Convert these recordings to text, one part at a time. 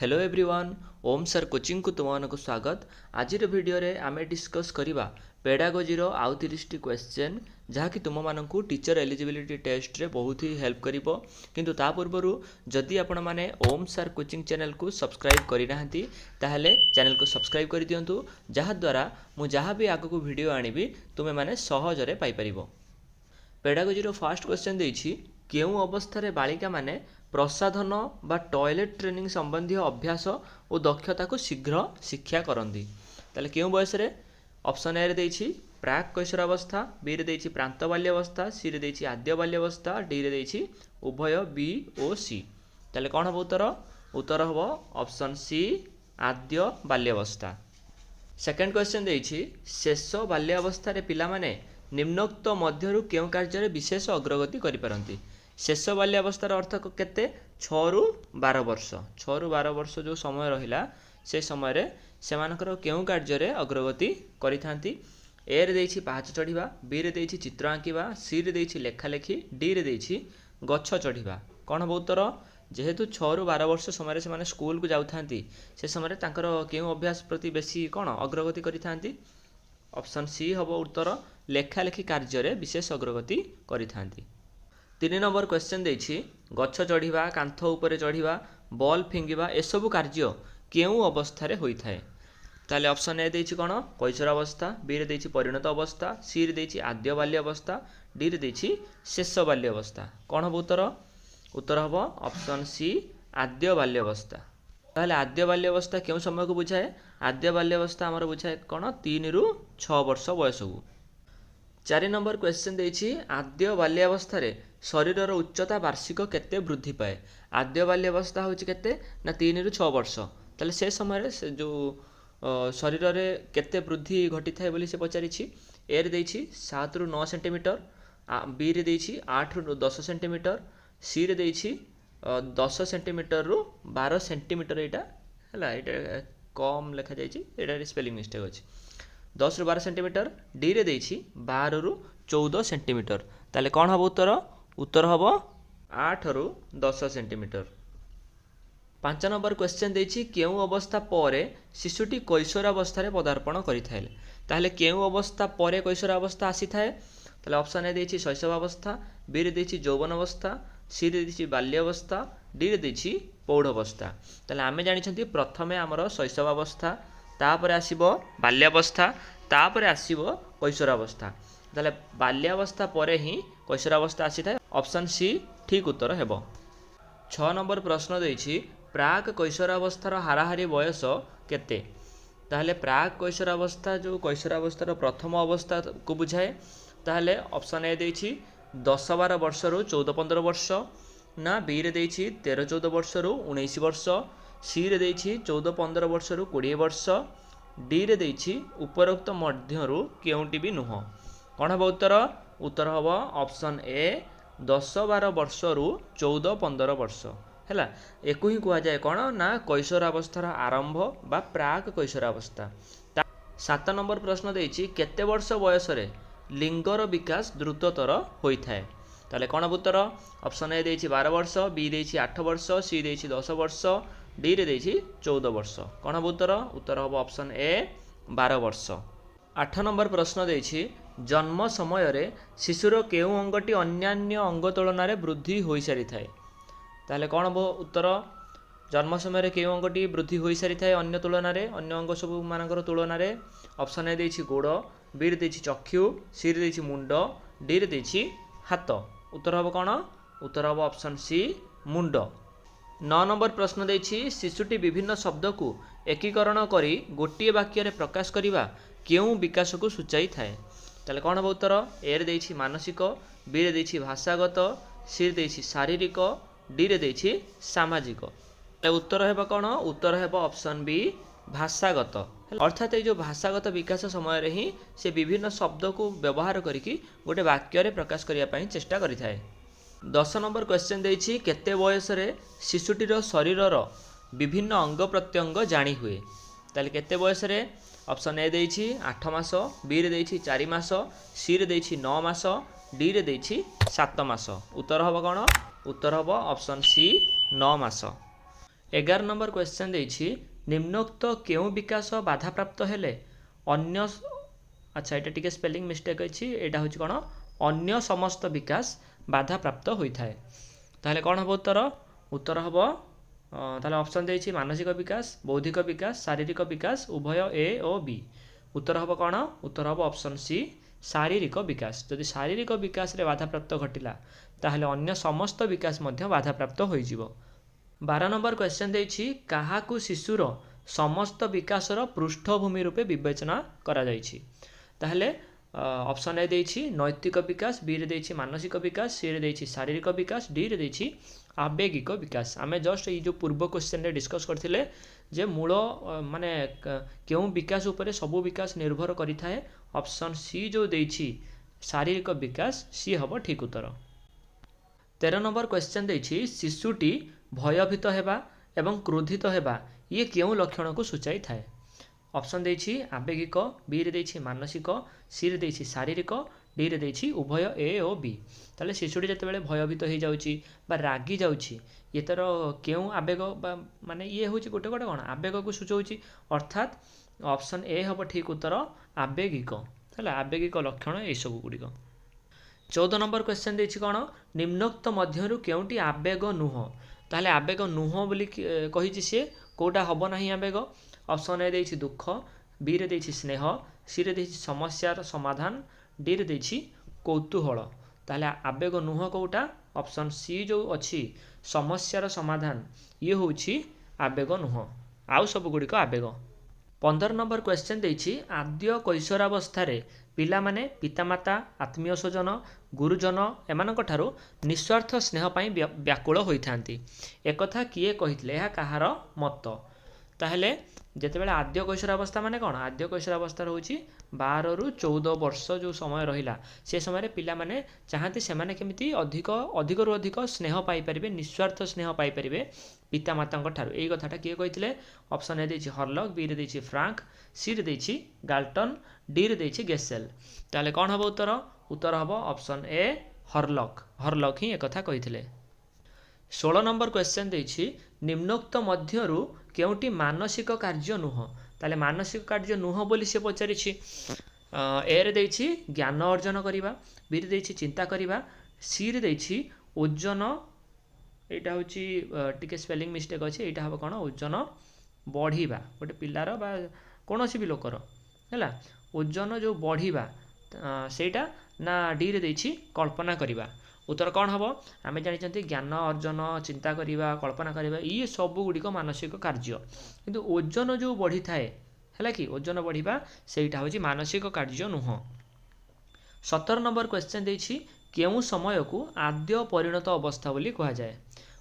Hello everyone ओम sir coaching को तुमको स्वागत। आज वीडियो रे आमे डिस्कस करिबा पेडागोजी रो आउ 30 क्वेश्चन जहाँकि तुम मानकु टीचर एलिजिबिलिटी टेस्ट रे बहुत ही हेल्प करिवो। किंतु ता पूर्वरु जदि आपण माने ओम सर कोचिंग चैनल को सब्सक्राइब करि नाहंती ताहले चैनल को सब्सक्राइब करि दियंतु, जहा द्वारा मु जहा भी आगु वीडियो आनिबी तुमे माने सहज रे पाई परिबो। पेडागोजी रो फर्स्ट क्वेश्चन देछि केउ अवस्था रे बालिका माने प्रसाधन बा टॉयलेट ट्रेनिंग संबंधी अभ्यास और दक्षता को शीघ्र शिक्षा करती। ताले केउ बयस रे ऑप्शन ए रे देछि प्राक कैशोरावस्था, बी रे देछि प्रांत बाल्यावस्था, सी रे देछि आद्य बाल्यावस्था, डी रे देछि उभय बी ओ सी। ताले कोन हबो उत्तर? उत्तर हबो ऑप्शन सी आद्य बाल्यावस्था। सेकंड क्वेश्चन देछि शेष बाल्यावस्था रे पिला माने निम्नोक्त मध्यरु केउ कार्य रे विशेष अग्रगति करि परंती। शेष बाल्यावस्थार अर्थ केते 6 रु 12 वर्ष। 6 रु 12 वर्ष जो समय रहिला से समय रे सेमानकर केउ कार्य रे अग्रगति करिथांती। ए रे देछि पाहाच चढ़िबा, बी रे देछि चित्र आंकिबा, सी रे देछि लेखा लेखी, डी रे देछि गछ चढ़िबा। कोन हबो उत्तर? जेहेतु 6 रु 12 वर्ष समय रे सेमाने स्कूल को जाउथांती से समय रे तांकर केउ अभ्यास प्रति बेसी कोन अग्रगति करिथांती। ऑप्शन सी हबो उत्तर लेखा लेखी कार्य रे विशेष अग्रगति करिथांती। 3 नंबर क्वेश्चन देछि गछ चढ़िबा, कांथ उपरे चढ़िबा, बॉल फिंगिबा एसबु कार्य केउ अवस्था रे होई थाए। ताले ऑप्शन ए देछि कोन कैशोरावस्था, बी रे देछि परिणत अवस्था, सी रे देछि आद्य बाल्यावस्था, डी रे देछि शेष बाल्यावस्था। कोन हबो उत्तर? उत्तर हबो ऑप्शन सी आद्य बाल्यावस्था। ताले आद्य बाल्यावस्था केउ समय को बुझाए? आद्य बाल्यावस्था हमर बुझाए कोन 3 रु 6 वर्ष बयस को। 4 नंबर क्वेश्चन देछि आद्य बाल्यावस्था रे शरीरर उच्चता वार्षिक केते वृद्धि पाए। आद्य बाल्यावस्था होछि केते ना 3 रु 6 वर्ष। ताले से समय से जो शरीर रे केते वृद्धि घटी थाए बोली से पचारिछि। ए रे देछि 7 रु 9 सेंटीमीटर, बी रे देछि 8 रु 10 सेंटीमीटर, सी रे देछि 10 सेंटीमीटर रु 12 सेंटीमीटर। एटा हला एटा कम लिखा जाइछि, एटा स्पेलिंग मिस्टेक अछि। 10 रु 12 सेंटीमीटर, डी रे देछि 12 रु 14 सेंटीमीटर। ताले कोन हबो उत्तर? उत्तर हबो 8 रु 10 सेंटीमीटर। 5 नंबर क्वेश्चन देछि केउ अवस्था परे शिशुटी कैशोरावस्था रे पदार्पण करिथाइल। ताहले केउ अवस्था परे कैशोरावस्था आसी थाए? ताहले ऑप्शन ए देछि शैशवावस्था, बी रे देछि यौवनावस्था, सी रे देछि बाल्यावस्था, डी रे देछि पौढावस्था। ताहले आमे जानि छथि प्रथमे हमर शैशवावस्था, तापरे आसीबो बाल्यावस्था, तापरे आसीबो कैशोरावस्था। ताहले बाल्यावस्था परे ही कैशोरावस्था आसी थाए। ऑप्शन सी ठीक उत्तर हेबो। 6 नंबर प्रश्न देछि प्राक कैशोरावस्थार हाराहारी बयस केते। ताहले प्राक कैशोरावस्था जो कैशोरावस्थार प्रथम अवस्था को बुझाए। ताहले ऑप्शन ए देछि 10-12 वर्ष रु 14-15 वर्ष, ना बी रे देछि 13-14 वर्ष रु 19 वर्ष, सी रे देछि 14-15 वर्ष रु 20 वर्ष, डी रे देछि उपरोक्त मध्यरु केउंटी भी नुह। कोन हबो उत्तर? उत्तर हबो ऑप्शन ए 10-12 वर्ष रु 14-15 वर्ष। हैला एको ही कुआ जाए कोन ना कैशोरावस्थार आरंभ बा प्राक कैशोरावस्था। 7 नंबर प्रश्न देछि केते वर्ष बयस रे लिंगर विकास द्रुततर होई थाए। ताले कोन हबो उत्तर? ऑप्शन ए देछि 12 वर्ष, बी देछि 8 वर्ष, सी देछि 10 वर्ष, डी रे देछि 14 वर्ष। कोन हबो उत्तर? उत्तर हबो ऑप्शन ए 12 वर्ष। 8 नंबर प्रश्न देछि जन्म समय रे शिशुर केउ अंगटी अन्यान्य अंग तुलना रे वृद्धि होई सारी थाए। ताले कोन हबो उत्तर? जन्म समय रे केउ अंगटी वृद्धि होई सारी थाए अन्य तुलना रे, अन्य अंग सब मानकर तुलना रे। ऑप्शन ए देछि गोड़, बी रे देछि चक्षु, सी रे देछि मुंड, डी रे देछि हाथ। उत्तर हबो कोन? उत्तर हबो ऑप्शन सी मुंड। 9 नंबर प्रश्न देछि शिशुटी विभिन्न शब्द को एकीकरण करी गोटिए वाक्य रे प्रकाश करिबा केउ विकास को सूचाई थाए। ताले कोन हबो उत्तर? ए रे देछि मानसिक, बी रे देछि भाषागत, सी रे देछि शारीरिक, डी रे देछि सामाजिक। उत्तर हेबो कोन? उत्तर हेबो ऑप्शन बी भाषागत। अर्थात ये जो भाषागत विकास समय रे ही से विभिन्न शब्द को व्यवहार करिकी गोटे वाक्य रे प्रकाश करिया पई चेष्टा करि थाए। 10 नंबर क्वेश्चन देछि केते बयस रे शिशुटीर शरीरर विभिन्न अंग प्रत्यंग जानी हुए। ताले केते बयस रे? ऑप्शन ए देछि 8 मास, बी रे देछि 4 मास, सी रे देछि 9 मास, डी रे देछि 7 मास। उत्तर हबो कोन? उत्तर हबो ऑप्शन सी 9 मास। 11 नंबर क्वेश्चन देछि निम्नोक्त केउ विकास बाधाप्राप्त हेले अन्य अच्छा एटा टिके स्पेलिंग मिस्टेक अछि एटा होछि कोन अन्य समस्त विकास बाधाप्राप्त होइथाय ताहले कोन हबो उत्तर हबो ताहले ऑप्शन देछि मानसिक विकास बौद्धिक विकास शारीरिक विकास उभय ए और बी उत्तर हबो कोन उत्तर हबो ऑप्शन सी शारीरिक विकास जदि शारीरिक विकास रे बाधाप्राप्त घटिला ताहले अन्य समस्त विकास मध्य बाधाप्राप्त होई जिवो 12 नंबर क्वेश्चन देछि काहाकू शिशुर समस्त विकासर पृष्ठभूमि रूपे विवेचना करा जाइछि ताहले ऑप्शन ए देछि नैतिक विकास बी रे देछि मानसिक विकास सी रे देछि शारीरिक विकास डी रे देछि आवेगिक विकास आमे जस्ट ये जो पूर्व क्वेश्चन रे डिस्कस करथिले जे मूल माने केउ विकास उपरे सब विकास निर्भर करि थाए ऑप्शन सी जो देछि शारीरिक विकास सी हबो ठीक उत्तर 13 नंबर क्वेश्चन देछि शिशुटी भयभीत हेबा एवं क्रोधित हेबा ये केउ लक्षण को सूचाई थाए ऑप्शन देछि आवेगिक बी रे देछि मानसिक सी रे देछि शारीरिक डी रे देछि उभय ए और बी ताले शिशुटी जते बेले भयभीत हो जाउछि बा रागी जाउछि ये तर केउ आवेग बा माने ये होछि गोटे गोटे कोन आवेग को सूचाउछि अर्थात ऑप्शन ए हबो ठीक उत्तर आवेगिक हला आवेगिक लक्षण ए सब गुडी 14 नंबर क्वेश्चन देछि कोन निम्नोक्त मध्यरु केउटी आवेग नुह ताले आवेग नुह बोली कहिछि से कोटा हबो नाही आवेग ऑप्शन ए देछि दुख बी रे देछि स्नेह सी रे देछि समस्यार समाधान डी रे देछि कौतूहल ताले आवेग नुह कोटा ऑप्शन सी जो अछि समस्यार समाधान ये होछि आवेग नुह आउ सब गुडी को आवेग 15 नंबर क्वेश्चन देछि आद्य कैशोरावस्था रे पिला माने पितामाता आत्मीय स्वजन गुरुजन एमानक ठारू निस्वार्थ स्नेह पाई व्याकुल होइथांती एकथा किए कहितले या कहार मत ताहले जेतेबेले आद्य कैशोरावस्था माने कोन आद्य कैशोरावस्था होछि 12 रु 14 वर्ष जो समय रहिला से समय रे पिला माने चाहते से माने केमिति अधिक रु अधिक स्नेह पाई परिबे निस्वार्थ स्नेह पाई परिबे पिता मातांक ठारू एई कथाटा किए कहितले ऑप्शन ए देछि हर्लक बी रे देछि फ्रांक सी रे देछि गाल्टन डी रे देछि गेसेल ताले कोन हबो उत्तर हबो ऑप्शन ए हर्लक ही एक कथा कहितले 16 नंबर क्वेश्चन देछि निम्नोक्त मध्यरु केउटी मानसिक कार्य नुह ताले मानसिक कार्य नुह बोली से पचारिछि ए रे देछि ज्ञान अर्जन करिबा बी रे देछि चिंता करिबा सी रे देछि ओजन एटा होछि टिके स्पेलिंग मिस्टेक अछि एटा हबो कोन ओजन बढ़ीबा गोटे पिल्लार बा कोनोसी भी लोकर हैला ओजन जो बढ़ीबा सेटा ना डी रे देछि कल्पना करिबा उत्तर कौन हम आम जानी ज्ञान अर्जन चिंता करवा कल्पना करवा ये सब गुड़िक मानसिक कार्य किंतु ओजन जो बढ़ी थाए है कि ओजन बढ़िया सेटा हूँ मानसिक कार्य नुह 17 नंबर क्वेश्चन देछि केउ समय को आद्य परिणत अवस्था बोली कहा जाए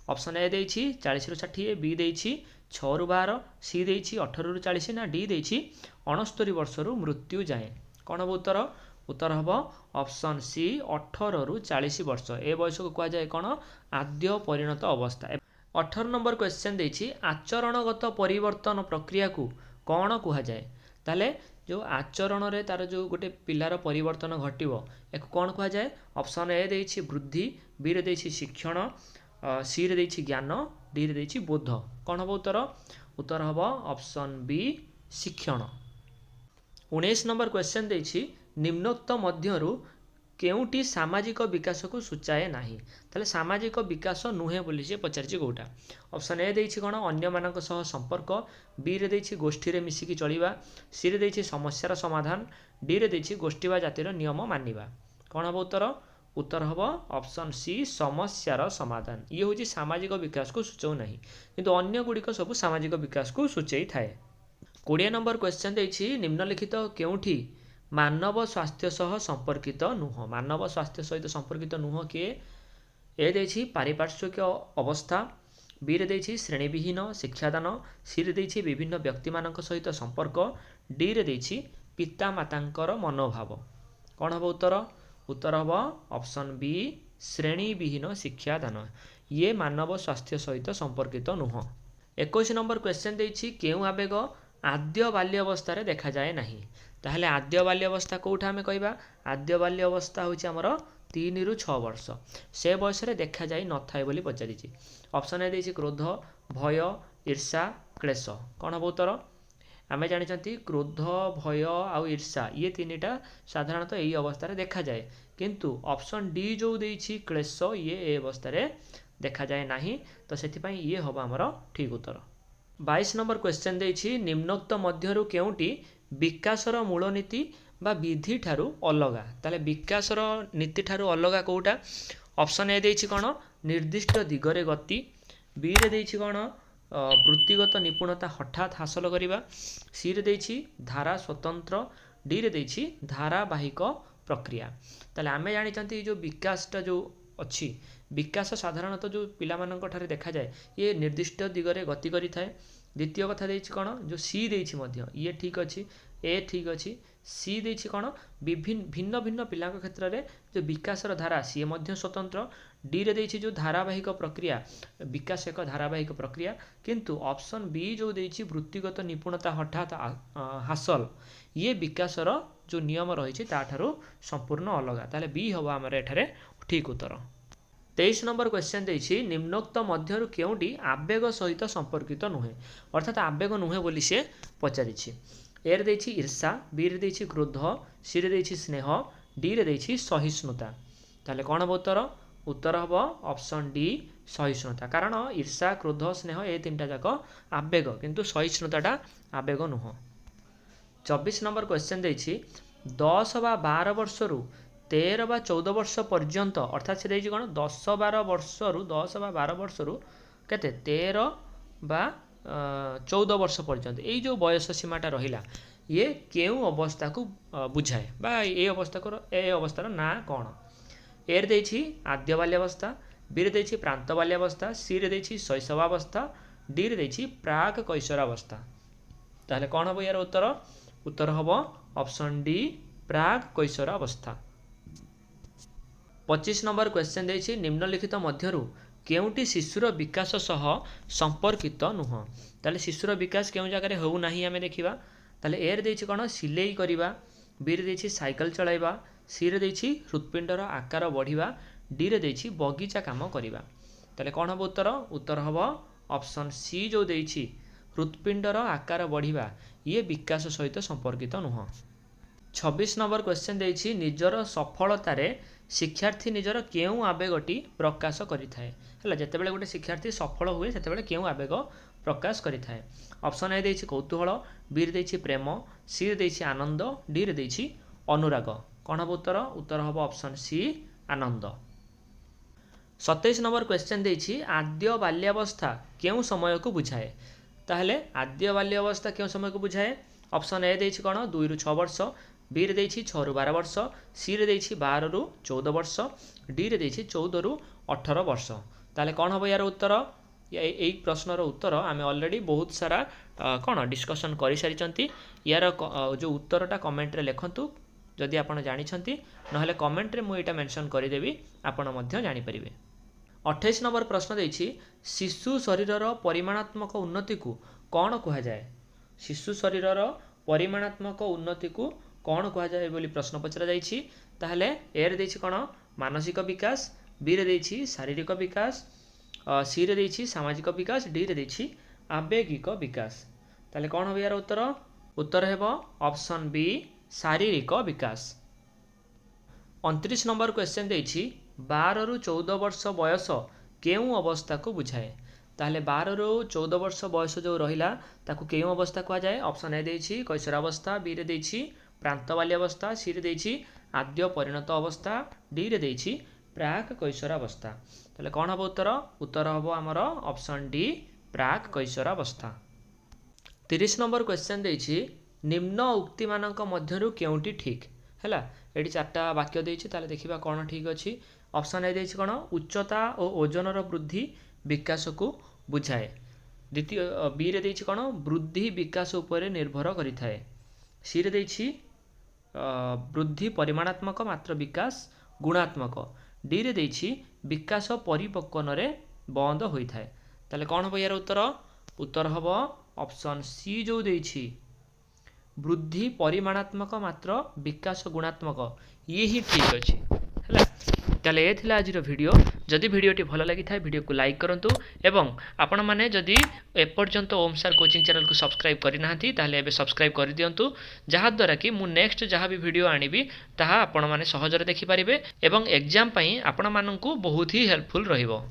ऑप्शन ए देछि 40 रु 60 बी देछि 6 रु 12 सी देछि 18 रु 40 ना डी देछि 69 वर्ष रु मृत्यु जाए कौन हम उत्तर हम ऑप्शन सी 18 रु 40 वर्ष ए बयस को कहा जाए कौन आद्य परिणत अवस्था 18 नंबर क्वेश्चन देछि आचरणगत परिवर्तन प्रक्रिया को कौन कहा जाए ताले जो आचरण रे तार जो गोटे पिलार परिवर्तन घटिबो एक कौन कहा जाए ऑप्शन ए देछि वृद्धि बी रे देछि शिक्षण सी रे देछि ज्ञान डी रे देछि बोध कौन हम उत्तर हम ऑप्शन बी शिक्षण 19 नंबर क्वेश्चन देछि निम्नोक्त मध्यरु केउटी सामाजिक विकास को सूचाए नाही ताले सामाजिक विकास नुहे बोली से पचारछि कोटा ऑप्शन ए देछि कोन अन्य मानक सह संपर्क बी रे देछि गोष्ठी रे मिसिकी चलिबा सी रे देछि समस्यार समाधान डी रे देछि गोष्ठी बा जातिर नियम मानिबा कोन हबो उत्तर हबो ऑप्शन सी समस्यार समाधान ये होछि सामाजिक विकास को सूचाउ नाही किंतु अन्य गुडी को सब सामाजिक विकास को सूचाई थाए 20 नंबर क्वेश्चन देछि निम्नलिखित केउठी मानव स्वास्थ्य सह संपर्कित नुह मानव स्वास्थ्य सहित संपर्कित नुह किए ए देछि पारिपार्श्विक अवस्था बी रे देछि श्रेणीविहीन शिक्षादान सी रे देछि विभिन्न व्यक्ति मानक सहित संपर्क डी रे देछि पिता मातांकर मनोभाव कौन हम उत्तर हम ऑप्शन बी श्रेणीविहीन शिक्षादान ये मानव स्वास्थ्य सहित संपर्कित नुह 21 नंबर क्वेश्चन देछि केउ आवेग आद्य बाल्य अवस्था रे देखा जाए नाही ताहले आद्य बाल्य अवस्था कोठा हमें कहबा आद्य बाल्य अवस्था होछि हमर 3 रु 6 वर्ष से बयस रे देखा जाई न थाए बोली पचारिछि ऑप्शन ए देछि क्रोध भय ईर्षा क्लेश कौन हम उत्तर आम जानते क्रोध भय आउ ईर्षा ये तीनटा साधारणतः यही अवस्था देखा जाए किंतु ऑप्शन डी जो देछि क्लेश ये अवस्था देखा जाए नहीं तो से ये हम आमर ठीक उत्तर 22 नंबर क्वेश्चन देछि निम्नोक्त मध्यरु केउटी विकासर मूल नीति बा विधि ठारू अलगा ताले विकासर नीति ठारू अलगा कोटा ऑप्शन ए देछि कोन निर्दिष्ट दिगरे गति बी रे देछि कोन वृत्तिगत निपुणता हठात हासिल करिबा सी रे देछि धारा स्वतंत्र डी रे देछि धारावाहिक प्रक्रिया ताले आमे जानि चंती जो विकासटा जो अच्छी विकास साधारणतः जो पिलामानंक ठारे देखा जाए ये निर्दिष्ट दिगरे गति करि थाए द्वितीय कथा देछि कोन जो सी देछि मध्य ये ठीक अछि ए ठीक अच्छी सी देछि कोन भिन्न भिन्न पिलांक क्षेत्र में जो विकासर धारा सी मध्य स्वतंत्र डी रे देछि जो धारावाहिक प्रक्रिया विकास एक धारावाहिक प्रक्रिया किंतु ऑप्शन बी जो देछि वृत्तिगत निपुणता हठात हासिल ये विकासर जो नियम रही ताठारू संपूर्ण अलग ताले बी हम आमर एठारे ठीक उत्तर 23 नंबर क्वेश्चन देछि निम्नोक्त मध्यरु केउटी आवेग सहित संपर्कित नुहे अर्थात आवेग नुहे बोली से पचारिछि ए रे देछि ईर्षा बी रे देछि क्रोध सी रे देछि स्नेह डी रे देछि सहिष्णुता ताले कोन हम उत्तर उत्तर हम ऑप्शन डी सहिष्णुता कारण ईर्षा क्रोध स्नेह ए तीनटा जाक आवेग किंतु सहिष्णुताटा आवेग नुह 24 नंबर क्वेश्चन देछि 10 बा 12 वर्षरु 13 बा 14 वर्ष पर्यंत अर्थात से देछि कोन 10-12 वर्षरु 10 बा 12 वर्षरु केते 13 बा 14 वर्ष पर्यंत यही जो बयस सीमाटा रहिला ये केउ अवस्था को बुझाए बा ए अवस्थार ना कौन ए देछि आद्य बाल्यावस्था बी रे देछि प्रांत बाल्यावस्था सी रे देछि शैशवावस्था डी रे देछि प्राक कैशोरावस्था ताहले कौन हम यार उत्तर उत्तर हम ऑप्शन डी प्राक कैशोरावस्था 25 नंबर क्वेश्चन देछि निम्नलिखित मध्यरु केउटी शिशुर विकास सह संपर्कित नुह ताले शिशुर विकास केउ जगह हो नाही आमे देखिबा ताले ए रे देछि कोन सिलेई करिबा बी रे देछि साइकिल चलाइबा सी रे देछि हृत्पिंडर आकार बढ़िबा डी रे देछि बगीचा काम करिबा ताले कोन हम उत्तर उत्तर हम ऑप्शन सी जो देछि हृत्पिंडर आकार बढ़िबा ये विकास सहित संपर्कित नुह 26 नंबर क्वेश्चन देछि निजर सफलतारे शिक्षार्थी निजर केउ आवेगटी प्रकाश करिथाए हला जेतेबेले गोटे शिक्षार्थी सफल हुए सेतेबेले केउ आवेग प्रकाश करिथाए ऑप्शन ए देछि कौतूहल बी रे देछि प्रेम सी रे देछि आनंद डी रे देछि अनुराग कोन हम उत्तर उत्तर हम ऑप्शन सी आनंद 27 नंबर क्वेश्चन देछि आद्य बाल्यावस्था केउ समय को बुझाए ताहले आद्य बाल्यावस्था केउ समय को बुझाए ऑप्शन ए देछि कोन 2 रु 6 वर्ष बी रे देछि 6 रु 12 वर्ष सी रे देछि 12 रु 14 वर्ष डी रे देछि 14 रु 18 वर्ष ताले कौन हम यार उत्तर यही प्रश्नर उत्तर आम ऑलरेडी बहुत सारा कौन डिस्कसन कर सारी यार जो उत्तरटा कमेंट रे लिखंतु जदि आपन जानिछंती नहले कमेंट रे मु एटा मेंशन करदेवी आपन मध्य जानि परिबे 28 नंबर प्रश्न देछि शिशु शरीरर परिमाणात्मक उन्नति को कौन कहा जाए शिशु शरीरर परिमाणात्मक उन्नति को कौन कहा जाए बोली प्रश्न पचरा जाइछि ताहले ए रे देछि कोन मानसिक विकास बी रे देछि शारीरिक विकास सी रे देछि सामाजिक विकास डी रे देछि आवेगिक विकास ताहले कौन हो यार उत्तर उत्तर हेबो ऑप्शन बी शारीरिक विकास 29 नंबर क्वेश्चन देछि 12 रु 14 वर्ष बयस केउ अवस्था को बुझाए ताहले 12 रु 14 वर्ष बयस जो रहिला ताकू केउ अवस्था कहा जाए ऑप्शन ए देछि कैशोरावस्था बी रे देछि प्रांत बाल्यावस्था सी रे देछि आद्य परिणत अवस्था डी रे देछि प्राक कैशोरावस्था ताहले कौन हम उत्तर उत्तर हम आमर ऑप्शन डी प्राक कैशोरावस्था 30 नंबर क्वेश्चन देछि निम्न उक्ति मानक मध्यरु केउटी ठीक हैला एटी चारटा वाक्य देछि ताले देखिबा कोन ठीक अछि ऑप्शन ए देछि कोन उच्चता और ओजनर वृद्धि विकास को बुझाए द्वितीय बी रे देछि कोन वृद्धि विकास उपरे निर्भर करिथाए सी रे देछि वृद्धि परिमाणात्मक मात्र विकास गुणात्मक डी रे देछि विकास परिपक्वन रे बंद होइथाए ताले कोन हो यार उत्तर उत्तर हबो ऑप्शन सी जो देछि वृद्धि परिमाणात्मक मात्र विकास गुणात्मक ये ही ठीक अछि हैला ताले ये थिला आजिर वीडियो जदि वीडियोटी भल लगी था वीडियो को लाइक करंतु एवं आपण माने जदि एपर्यंत ओम सर कोचिंग चैनल को सब्सक्राइब करना ताले एबे सब्सक्राइब कर दियंतु जहाँ द्वारा कि मु नेक्स्ट जहाँ भी वीडियो आनिबी ताहा आपण माने सहजरे देखि पारिबे एवं एग्जाम पई आपण माननकु बहुत ही हेल्पफुल रहिबो।